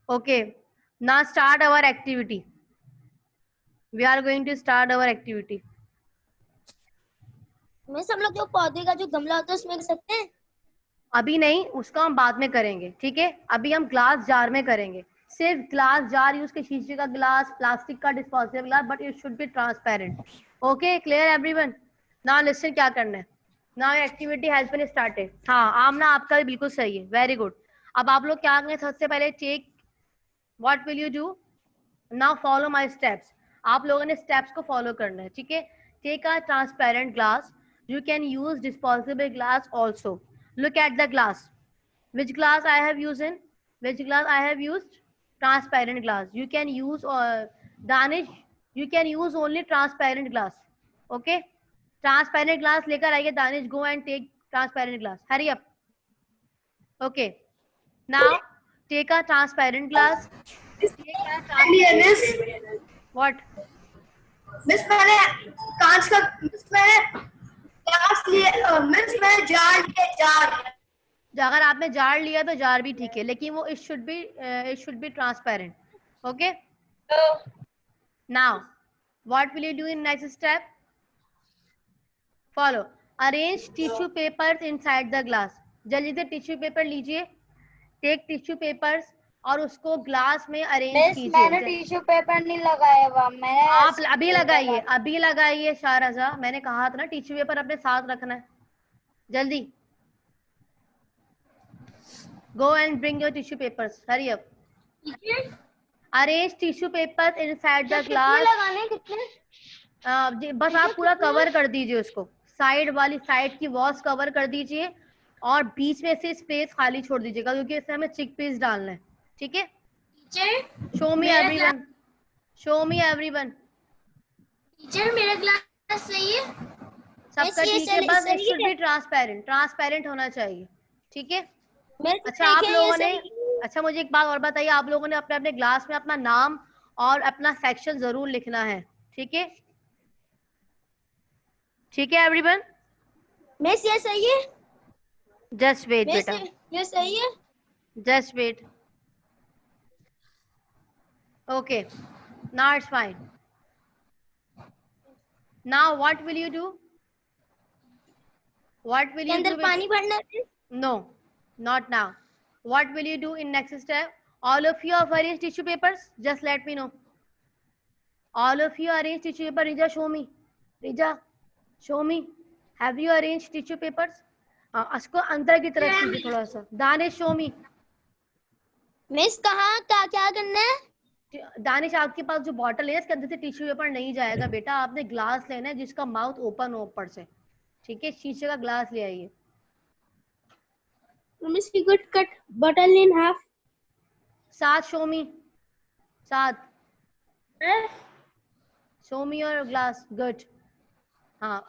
Okay, now start our activity. We are going to start our activity. Miss हम लोग जो पौधे का जो गमला होता है उसमें कर सकते हैं? अभी नहीं, उसका हम बाद में करेंगे, ठीक है? अभी हम ग्लास जार में करेंगे। सिर्फ ग्लास जार यूज के, शीशे का ग्लास, प्लास्टिक का disposable glass, but it should be transparent. Okay, clear everyone? Now listen, क्या करना है? Now activity has been started. हाँ, आमना आपका भी बिल्कुल सही है, वेरी गुड। अब आप लोग क्या करेंगे? सबसे पहले take, what will you do? Now follow my steps. आप लोगों ने स्टेप्स को फॉलो करना है, ठीक है? Take a transparent glass, you can use disposable glass also. Look at the glass. Which glass I have used in? Which glass I have used? Transparent glass. You can use Danish, you can use only transparent glass. Okay, transparent glass lekar aaiye Danish, go and take transparent glass, hurry up. Okay, now take a transparent glass. Take a transparent, what? Miss मैंने कांच का, miss मैंने glass लिए, miss मैंने jar लिए, jar. अगर आपने jar लिया तो जार भी ठीक है, लेकिन वो it should be transparent. Okay, now what will you do in next step? Follow, arrange tissue papers inside the glass. जल्दी से टिश्यू पेपर लीजिए, टेक टिश्यू पेपर्स और उसको ग्लास में अरेंज कीजिए। मैंने टिश्यू पेपर नहीं लगाया हुआ, मैंने आप अभी लगाइए, अभी लगाइए शाहरज़ा, मैंने कहा था ना टिश्यू पेपर अपने साथ रखना है। जल्दी, go and bring your tissue papers, hurry up. Arrange tissue papers inside the glass. लगाने कितने? बस आप पूरा कवर कर दीजिए उसको, साइड वाली, साइड की वॉल्स कवर कर दीजिए और बीच में से स्पेस खाली छोड़ दीजिएगा, क्योंकि इसमें हमें चिकपीस डालना है, ठीक है? शो मी एवरीवन, शो मी एवरीवन। टीचर मेरा ग्लास सही है? सबका ठीक है, बस it should be transparent, transparent होना चाहिए, ठीक है? अच्छा, आप लोगों ने, अच्छा मुझे एक बात और बताइए, आप लोगों ने अपने अपने ग्लास में अपना नाम और अपना सेक्शन जरूर लिखना है, ठीक है? ठीक है एवरीवन? मिस ये सही है? जस्ट वेट बेटा, ये सही है? Just wait. Okay, now it's fine. Now what will you do? What will you do? अंदर पानी भरना है? No, not now. What will you do in next step? All of you have arranged tissue papers, just let me know. All of you arranged tissue paper. Rija, show me. Rija, show me. Have you arranged tissue papers? उसको अंदर की तरफ कीजिए थोड़ा सा। Danish, show me. Miss कहाँ क्या करना है? दानिश, आपके पास जो बॉटल है इसके अंदर से टिश्यू पेपर नहीं जाएगा बेटा, आपने ग्लास लेना है जिसका माउथ ओपन हो ऊपर से, ठीक है? शीशे का ग्लास ले आइए। Miss, we could cut bottle in half. साथ, show me. साथ, show me your glass. Good. हाँ,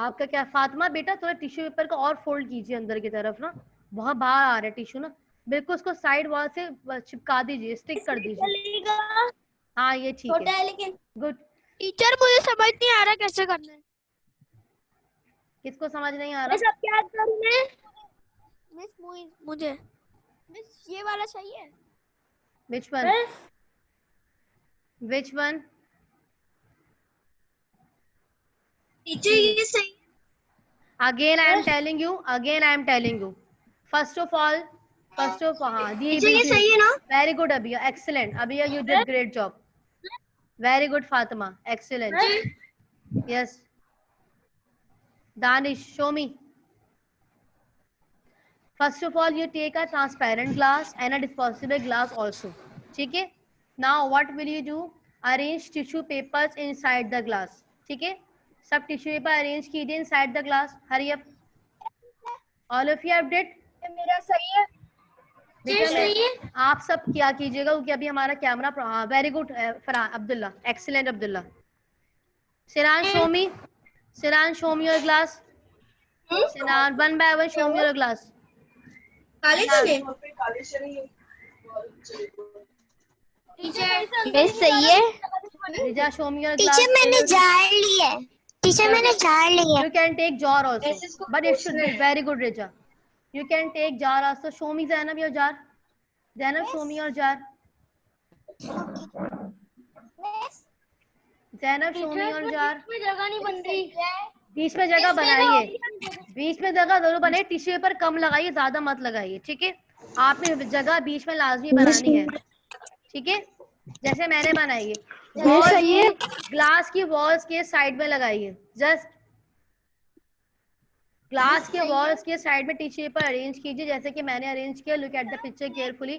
आपका क्या फातिमा बेटा, थोड़ा टिश्यू पेपर को और फोल्ड कीजिए अंदर की तरफ ना, बहुत बाहर आ रहा है टिश्यू ना, बिल्कुल उसको साइड वॉल से चिपका दीजिए, स्टिक कर दीजिए। हाँ, ये ठीक छोटा है, है लेकिन। गुड। टीचर मुझे समझ नहीं आ रहा कैसे करना है। किसको समझ नहीं आ रहा? मिस अब क्या करूं मैं? मिस मुझे मिस ये वाला चाहिए। Which one? Which one? Teacher ये सही। Again I am telling you. First of all, हाँ, टीचर ये सही है ना? Very good Abhiya, excellent. Abhiya, you did great job. Very good Fatima, excellent. Yes. Danish, show me. First of all, you take a transparent glass and a disposable glass also. ठीक है? Now what will you do? Arrange tissue papers inside the glass. ठीक है? सब tissue paper arrange कीजिए inside the glass, hurry up. All of you have did? मेरा सही है? सही है। आप सब क्या कीजिएगा, क्योंकि अभी हमारा camera, very good Farhan Abdullah, excellent Abdullah. Siran, show me your glass. Siran, one by one show me your glass. Teacher सही है? Riza, show me your glass. Teacher मैंने जार ली है। टीचर मैंने जार ली है। You can take jar also, but it should be very good, Rija. You can take jar also. Show me Zainab your jar. Zainab show me your jar. Zainab show me your jar. जगह नहीं बन रही। बीच में जगह बनाइए, बीच में जगह जरूर बनाइए, टिश्यू पेपर कम लगाइए, ज्यादा मत लगाइए, ठीक है। आपने जगह बीच में लाजमी बनानी है, ठीक है। जैसे मैंने बनाई है, वॉल्स की, ग्लास की वॉल्स के साइड में लगाइए, जस्ट ग्लास के वॉल्स के साइड में टिश्यू पेपर अरेंज कीजिए जैसे कि मैंने अरेंज किया। Look at the picture carefully,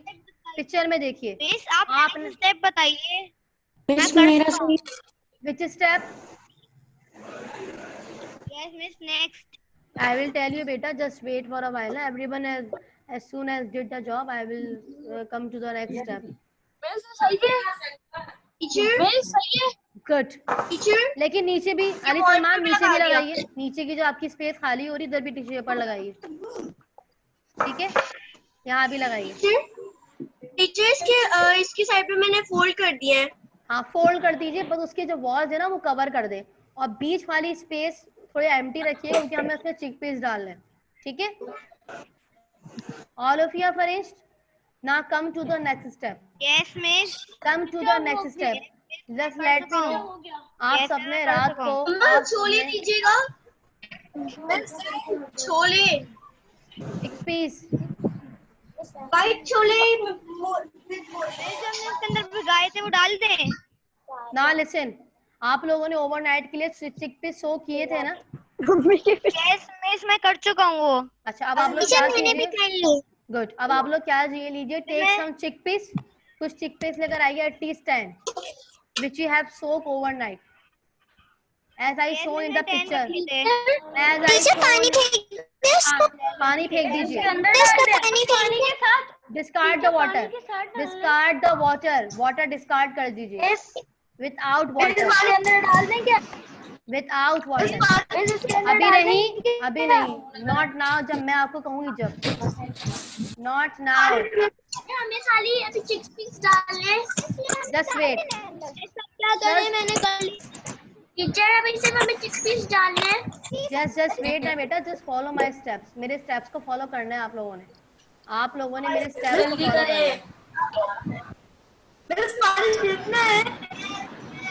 picture में देखिए। मिस आप आपने स्टेप बताइए। मिस मेरा सही। Which step? Yes miss next. I will tell you, beta. Just wait for a while. Everyone has, as soon as did the job, I will come to the next step. Miss सही है। Teacher miss सही है। Good. Teacher लेकिन नीचे भी अली सलमान नीचे भी लगाइए, नीचे की जो आपकी स्पेस खाली हो रही इधर भी टिश्यू पेपर लगाइए, ठीक है। यहाँ भी लगाइए। टीचर्स के इसकी साइड पे मैंने फोल्ड कर दिया है। हाँ फोल्ड कर दीजिए, बस उसके जो वॉल्स है ना वो कवर कर दे, और बीच वाली स्पेस थोड़ी एम्प्टी रखिए क्योंकि हमें उसमें चिकपीस डालना है, ठीक है। All of you are finished? Now come to the next step. Yes miss. Come to the next step. Just let me know, आप सबने रात को आप छोले दीजिएगा। छोले चिकपीस, वाइट छोले इसके अंदर भिगाए थे वो डाल दें। ना लिसन, आप लोगों ने ओवरनाइट के लिए चिकपीस सो किए थे ना? यस मिस मैं कर चुका हूँ वो। अच्छा, अब आप लोग क्या कीजिए? गुड, अब आप लोग क्या लीजिए, टेक सम चिकपीस, कुछ चिकपीस लेकर आइए, at least 10 which you have soaked overnight as I show in the picture, as I show पानी फेंक दीजिए, discard the water, discard the water, water discard कर दीजिए, विदाउट वाटर, विदाउट वाटर। अभी नहीं, अभी नहीं, नॉट नाउ, जब मैं आपको कहूंगी जब, नॉट नाउ, हमें खाली अभी चिकपीस डालने। Just wait. क्या करें मैंने कर ली टीचर, अभी सिर्फ हमें चिकपीस डालने। जस्ट वेट ना बेटा, जस्ट फॉलो माय स्टेप्स, मेरे स्टेप्स को फॉलो करना है आप लोगों ने, आप लोगों ने मेरे स्टेप्स को फॉलो करना है। पानी फेंकना है,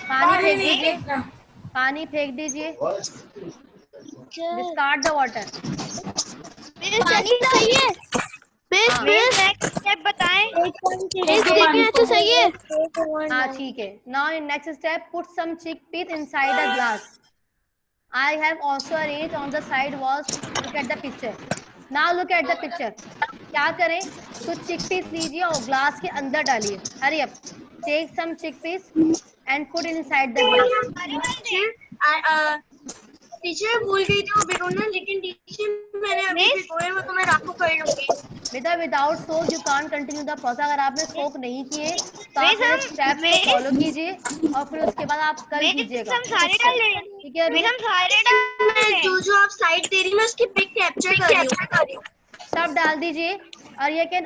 पानी फेंक दीजिए, पानी फेंक दीजिए, डिस्कार्ड द वाटर। पानी चाहिए। नेक्स्ट स्टेप बताएं। तो सही है। हाँ ठीक है। Now in next step, put some chickpeas inside the glass. I have also arranged on the side walls. Look at the picture. Now look at the picture. क्या करें, कुछ चिकपीस लीजिए और ग्लास के अंदर डालिए। Hurry up. Take some chickpeas and put it inside the glass. Teacher भूल गई थी वो भिगोना, लेकिन टीचर मैंने अभी भिगोए वो तो मैं रात को कर लूंगी। बेटा without soak you can't continue the process. अगर आपने सोक नहीं किए तो आप मेरे स्टेप्स को फॉलो कीजिए और फिर उसके बाद आप कर कीजिएगा, ठीक है। अभी जो जो आप साइड दे रही मैं उसकी पिक कैप्चर कर रही हूँ, सब डाल दीजिए। और you can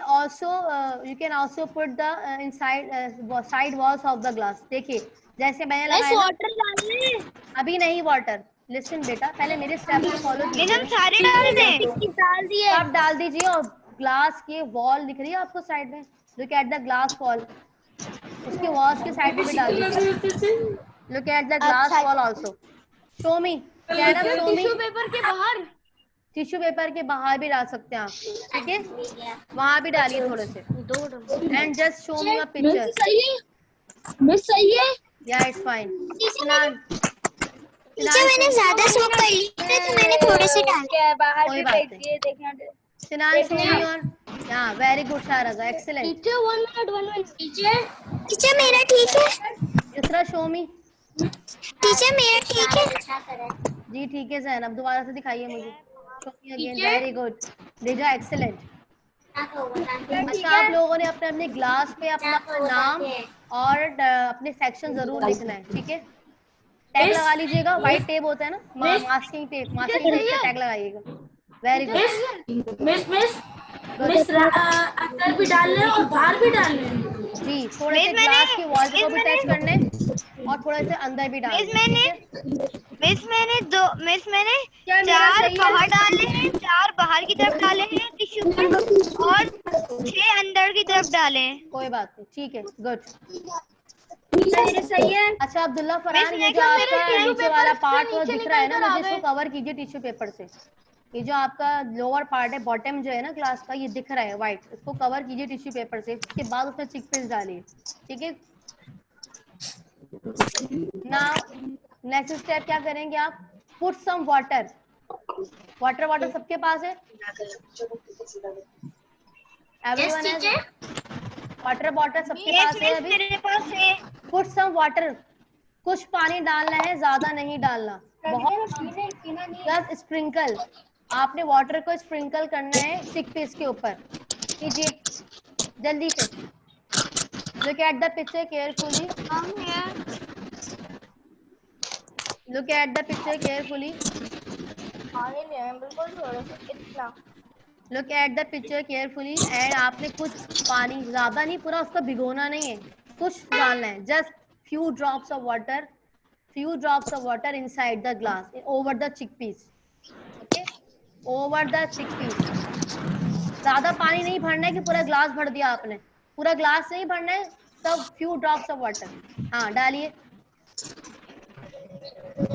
also put the inside side walls of the glass। देखिए जैसे मैंने लगाया, वाटर डालने। अभी नहीं वाटर, लिसन बेटा, पहले मेरे स्टेप को फॉलो कीजिए। हम सारे डाल दिए, सब डाल दीजिए और ग्लास के वॉल दिख रही है आपको साइड में, look at the glass wall, उसके वॉल्स के साइड में भी डाल दीजिए। Look at the glass wall also. Show me, Zainab show me. Tissue paper के बाहर, टिश्यू पेपर के बाहर भी डाल सकते हैं आप, ठीक है, वहां भी डालिए थोड़े से। And just show me a picture. Miss सही है। या इट्स फाइन। टीचर मैंने ज्यादा सोक कर ली तो मैंने थोड़े से डाले बाहर कोई भी बात फेंक नहीं। दिए, देखना। सिनान शो मी योर, हां very good Sharada, excellent. Teacher 1 minute teacher मेरा ठीक है। दूसरा शो मी। टीचर मेरा ठीक है। जी ठीक है जैनब, दोबारा से दिखाइए मुझे। Show me again, very good Riza, excellent. अच्छा, आप लोगों ने अपने अपने ग्लास पे अपना नाम और अपने सेक्शन जरूर लिखना है, ठीक है। टैग लगा लीजिएगा, व्हाइट टेप होता है ना, मास्किंग टेप, मास्किंग टेप से टैग लगाइएगा। Very good. मिस अंदर भी डालने और बाहर भी डालने। जी, थोड़े से ग्लास की वॉल को भी टच करने और थोड़े से अंदर भी डालने। मिस मैंने 4 बाहर डाले हैं, 4 बाहर की तरफ डाले हैं टिश्यू पर और 6 अंदर कलर की तरफ डालें। कोई बात नहीं, ठीक है, गुड। सही है। अच्छा अब्दुल्ला फरहान, मिस, ये जो देखो मेरे आपका टिश्यू नीचे पेपर वाला से पार्ट नीचे दिख रहा है ना, निकल कर मुझे आ इसको गए। कवर कीजिए टिश्यू पेपर से। ये जो आपका लोअर पार्ट है, बॉटम जो है ना क्लास का, ये दिख रहा है व्हाइट, इसको कवर कीजिए टिश्यू पेपर से। उसके बाद उसमें चिकपीस डालिए, ठीक है। नाउ नेक्स्ट स्टेप क्या करेंगे आप? Put some water. वाटर सबके पास है? एवरीवन हैज वाटर बॉटल सबके पास है अभी? मेरे पास है। पुट सम वाटर, कुछ पानी डालना है, ज्यादा नहीं डालना, बहुत जस्ट स्प्रिंकल। आपने वाटर को स्प्रिंकल करना है चिकपीस के ऊपर, कीजिए जल्दी से। Look at the picture carefully, look at the picture carefully, बिल्कुल थोड़ा सा इतना। Look at the picture carefully. And आपने कुछ पानी, ज्यादा नहीं, पूरा उसको भिगोना नहीं है, कुछ डालना है, just few drops of water inside the glass over the chickpeas, okay, over the chickpeas। ज्यादा पानी नहीं भरना है कि पूरा ग्लास भर दिया आपने, पूरा ग्लास नहीं भरना है, सब few drops of water। हाँ डालिए,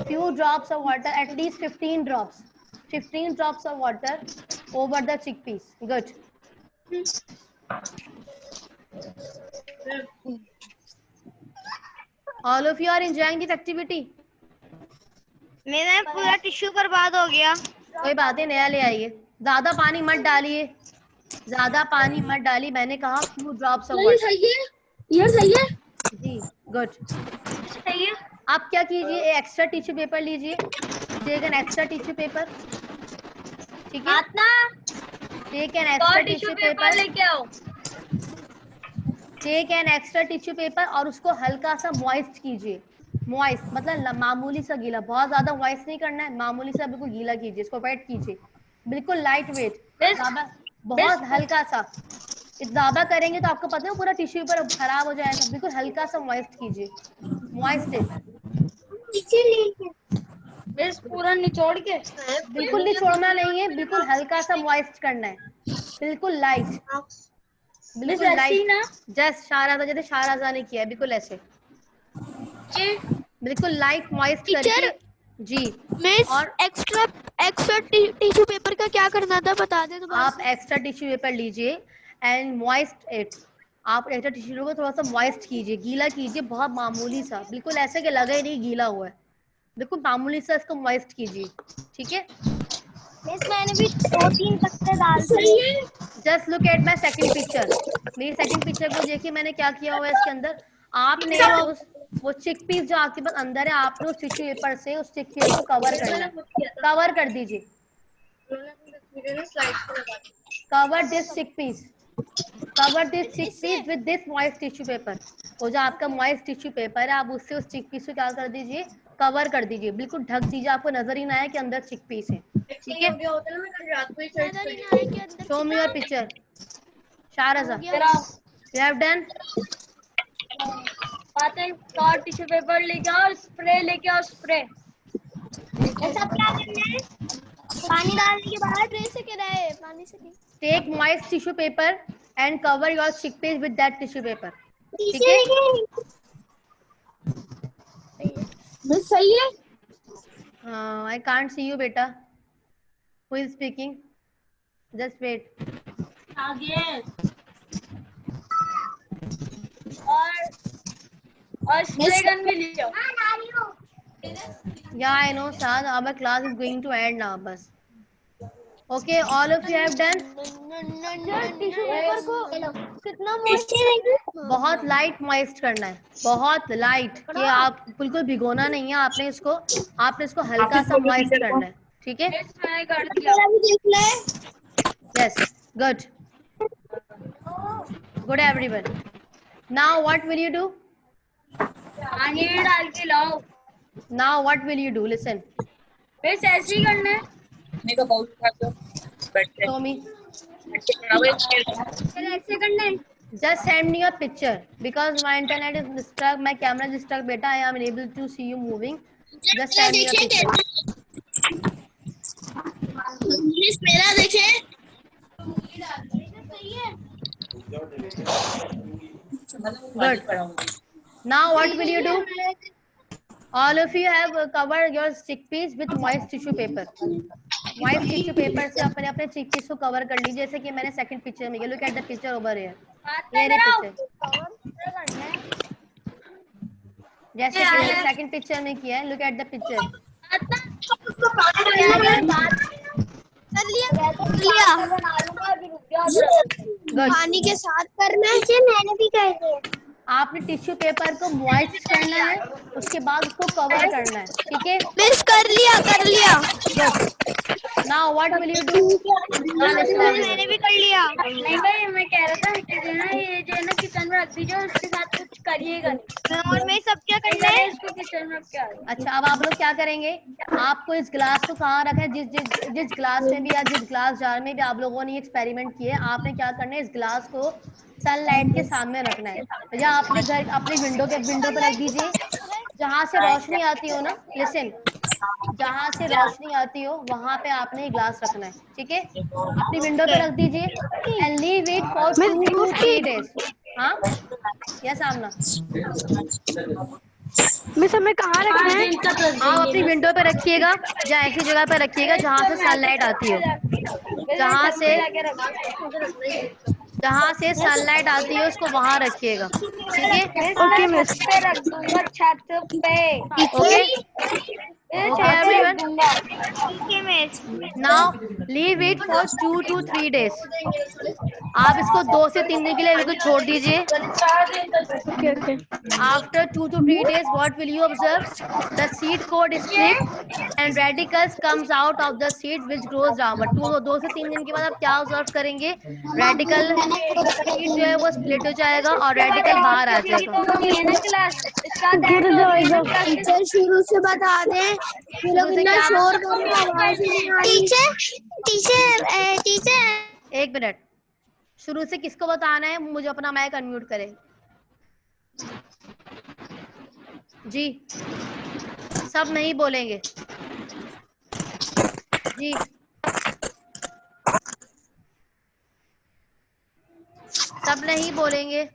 few drops of water, at least 15 drops of water over the chickpeas, good। All of you are enjoying this activity? मेरा पूरा टिश्यू बर्बाद हो गया। कोई बात नहीं, नया ले आइए। ज्यादा पानी मत डालिए, ज्यादा पानी मत डालिए, मैंने कहा few drops of water। सही है, ये सही है जी, गुड। सही है। आप क्या कीजिए, एक्स्ट्रा टिश्यू पेपर लीजिए, take an extra tissue paper, ठीक है, take an extra tissue paper, लेके आओ। Take an extra tissue paper और उसको हल्का सा मॉइस्ट कीजिए। मॉइस्ट मतलब मामूली सा गीला, बहुत ज्यादा मॉइस्ट नहीं करना है, मामूली सा बिल्कुल गीला कीजिए, इसको वेट कीजिए, बिल्कुल लाइट वेट, बहुत हल्का सा। ज्यादा करेंगे तो आपको पता है पूरा टिश्यू पेपर खराब हो जाएगा, बिल्कुल हल्का सा मॉइस्ट कीजिए, मॉइस्ट है, बस पूरा निचोड़ के। बिल्कुल निचोड़ना नहीं है, बिल्कुल हल्का सा मॉइस्ट करना है, बिल्कुल लाइट, बिल्कुल लाइट, जस्ट शाराजा, जैसे शाराजा ने किया है, बिल्कुल ऐसे, बिल्कुल लाइट मॉइस्ट करके जी। मिस, और एक्स्ट्रा टिश्यू पेपर का क्या करना था बता दे। तो आप एक्स्ट्रा टिश्यू पेपर लीजिए एंड मॉइस्ट इट, आप एक्स्ट्रा टिश्यू को थोड़ा सा मॉइस्ट कीजिए, गीला कीजिए, बहुत मामूली सा, बिल्कुल ऐसे कि लगे नहीं गीला हुआ है, बिल्कुल मामूली सा इसको मॉइस्ट कीजिए, ठीक है। मिस मैंने भी 2-3 पत्ते डाल दिए। Just look at my second picture, मेरी सेकंड पिक्चर को देखिए मैंने क्या किया हुआ है इसके अंदर। आपने वो चिकपीस जो आपके पास अंदर है, आपने उस टिश्यू पेपर से उस चिकपीस को कवर करना है, कवर कर दीजिए, cover this chickpeas, cover this chickpeas with this moist tissue paper. वो जो आपका मॉइस्ट टिश्यू पेपर है, आप उससे उस चिकपीस को क्या कर दीजिए, कवर कर दीजिए, बिल्कुल ढक दीजिए, आपको नजर ही ना आए कि अंदर चिकपीस है, ठीक है। Show me your picture Sharjah, you have done. Tissue paper लेके आओ, स्प्रे लेके आओ, स्प्रे। सब क्या करना है? पानी डालने के बाद ट्रे से गिराए पानी से नहीं। Take moist tissue paper and cover your chickpeas with that tissue paper, ठीक है। सही है। आई कांट सी यू बेटा, who is speaking, just wait. आगे और स्प्रे गन भी ले आओ। Yeah, I know, Saad. Our class is going to end now, बस। Okay, all of you have done. Tissue paper को कितना मॉइस्ट बहुत लाइट मॉइस्ट करना है, बहुत लाइट, कि आप बिल्कुल भिगोना नहीं है आपने इसको, आपने इसको हल्का सा मॉइस्ट करना है, ठीक है। Yes, good, good everyone. Now what will you do? पानी डाल के लाओ। Now what will you do? Listen. बस ऐसे ही करना है। Show me. ऐसे करना है। Just send me your picture because my internet is stuck, my camera is stuck. Beta, I am unable to see you moving. Just send me your picture. मेरा देखें। Good. Now what will you do? All of you have covered your chickpeas with moist tissue paper. Moist tissue paper से अपने अपने chickpeas को cover कर लीजिए, जैसे कि मैंने second picture में किया. Look at the picture over here. ये रही picture. जैसे कि मैंने second picture में किया है. Look at the picture. Good. पानी के साथ करना है, मैंने भी कर दिया. आपने टिश्यू पेपर को मॉइस्ट करना है, उसके बाद उसको कवर करना है. ठीक है, मिस कर लिया. Now what will you do? मैंने भी कर लिया. नहीं भाई, मैं कह रहा था कि जो है ना, ये जो है ना किचन में रख दीजिए, उसके साथ कुछ करिएगा नहीं. और मैं सब क्या करना है? इसको किचन में क्या? अच्छा, अब आप लोग क्या करेंगे? आपको इस ग्लास को कहाँ रखना है? जिस ग्लास में भी या जिस ग्लास जार में भी आप लोगों ने एक्सपेरिमेंट किए, आपने क्या करना है? इस ग्लास को सनलाइट के सामने रखना है, या अपने घर अपने विंडो पे रख दीजिए, जहाँ से रोशनी आती हो ना. लिसन, जहाँ से रोशनी आती हो वहां पे आपने ग्लास रखना है. ठीक है, अपनी विंडो पे रख दीजिए and leave it for 2 to 3 days. हाँ, यस आमना, मिस हमें कहाँ रखना है? आप अपनी विंडो पे रखिएगा, या ऐसी जगह पे रखिएगा जहाँ से सनलाइट आती हो. जहाँ से सनलाइट आती है उसको वहां रखिएगा. ठीक है, ओके मिस. रख दूंगा छत पे. Okay everyone. Okay miss. Now leave it for 2 to 3 days. आप इसको 2 से 3 दिन के लिए बिल्कुल छोड़ दीजिए. After 2 to 3 days, what will you observe? The seed coat is split and radicals comes out of the seed which grows downward. 2 से 3 दिन के बाद आप क्या ऑब्जर्व करेंगे? रेडिकल सीड जो है वो स्प्लिट हो जाएगा और रेडिकल बाहर आ जाएगा. टीचर शुरू से बता दें, लोग इतना शोर कर रहे हैं. टीचर 1 मिनट, शुरू से किसको बताना है? मुझे अपना माइक अनम्यूट करें. जी, सब नहीं बोलेंगे जी. सब नहीं बोलेंगे.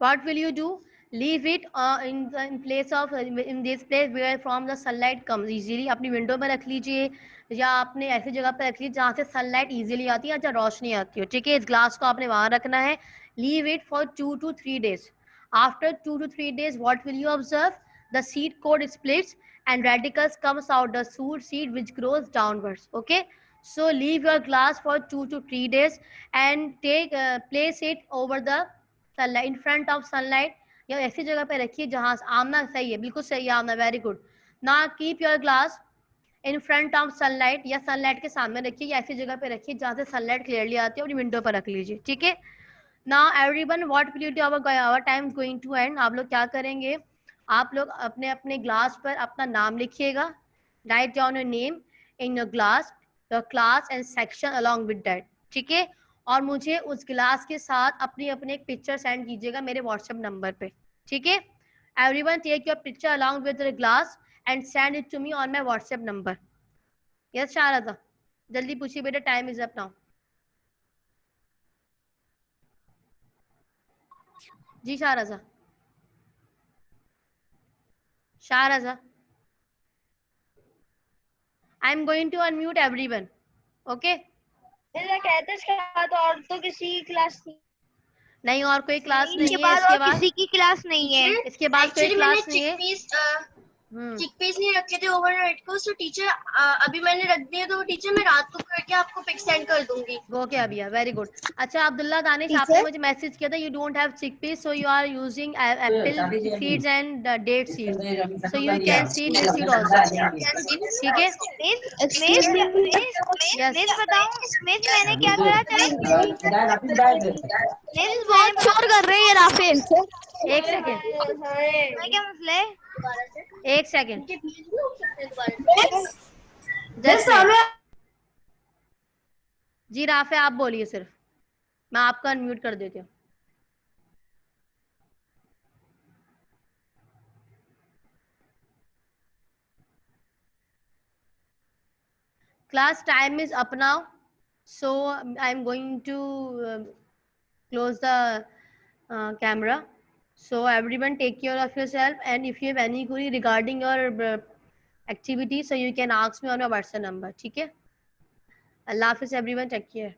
What will you do? Leave it in place of in this place where from the sunlight comes easily. अपनी विंडो में रख लीजिए, या आपने ऐसी जगह पे रख लीजिए जहाँ से सनलाइट इजीली आती है, जहाँ रोशनी आती हो. ठीक है, इस ग्लास को आपने वहां रखना है. Leave it for 2 to 3 days. After 2 to 3 days, what will you observe? The seed coat splits and radicals comes out the seed which grows downwards. Okay, so leave your glass for 2 to 3 days and place it over the sunlight, in front of sunlight, या ऐसी जगह पे रखिए जहाँ आमना. सही है, बिल्कुल सही है आमना, वेरी गुड. ना keep your glass in front of sunlight, या सनलाइट के सामने रखिए, या ऐसी जगह पे रखिए जहाँ से सनलाइट क्लियरली आती है, अपनी विंडो पर रख लीजिए. ठीक है, now everyone what will you do? Our time going to end. आप लोग क्या करेंगे? आप लोग अपने अपने ग्लास पर अपना नाम लिखिएगा. Write down your name in your glass, your class and section along with that. ठीक है, और मुझे उस गिलास के साथ अपनी अपने एक पिक्चर सेंड कीजिएगा मेरे व्हाट्सएप नंबर पे. ठीक है, everyone take your picture along with the glass and send it to me on my WhatsApp number. Yes Sharada, जल्दी पूछिए बेटा, टाइम इज अप नाउ. जी Sharada, I am going to unmute everyone. Okay, कहते तो और तो किसी की क्लास नहीं, और कोई क्लास नहीं है. इसके बाद किसी की क्लास नहीं है. इसके बाद कोई क्लास नहीं है. चिकपीस नहीं रखे थे ओवरनाइट को, सो टीचर अभी मैंने रख दिए, तो टीचर मैं रात को करके आपको पिक सेंड कर दूंगी. Okay Abhiya, very good. अच्छा अब्दुल्ला दानिश, आपने मुझे मैसेज किया था you don't have chickpeas, so you are using apple seeds and date seeds, so you can see this seed also. ठीक है, मिस बताऊं मिस मैंने क्या करा था? मिस बहुत शोर कर रहे हैं राफेल. एक सेकेंड. क्या मसला है? एक सेकंड, मिस जस्ट हमें जी राफे आप बोलिए सिर्फ, मैं आपका अनम्यूट कर देती हूँ। Class time is up now, so I'm going to close the camera. So everyone take care of yourself, and if you have any query regarding your activity, so you can ask me on my WhatsApp number. ठीक है? Allah Hafiz everyone, take care.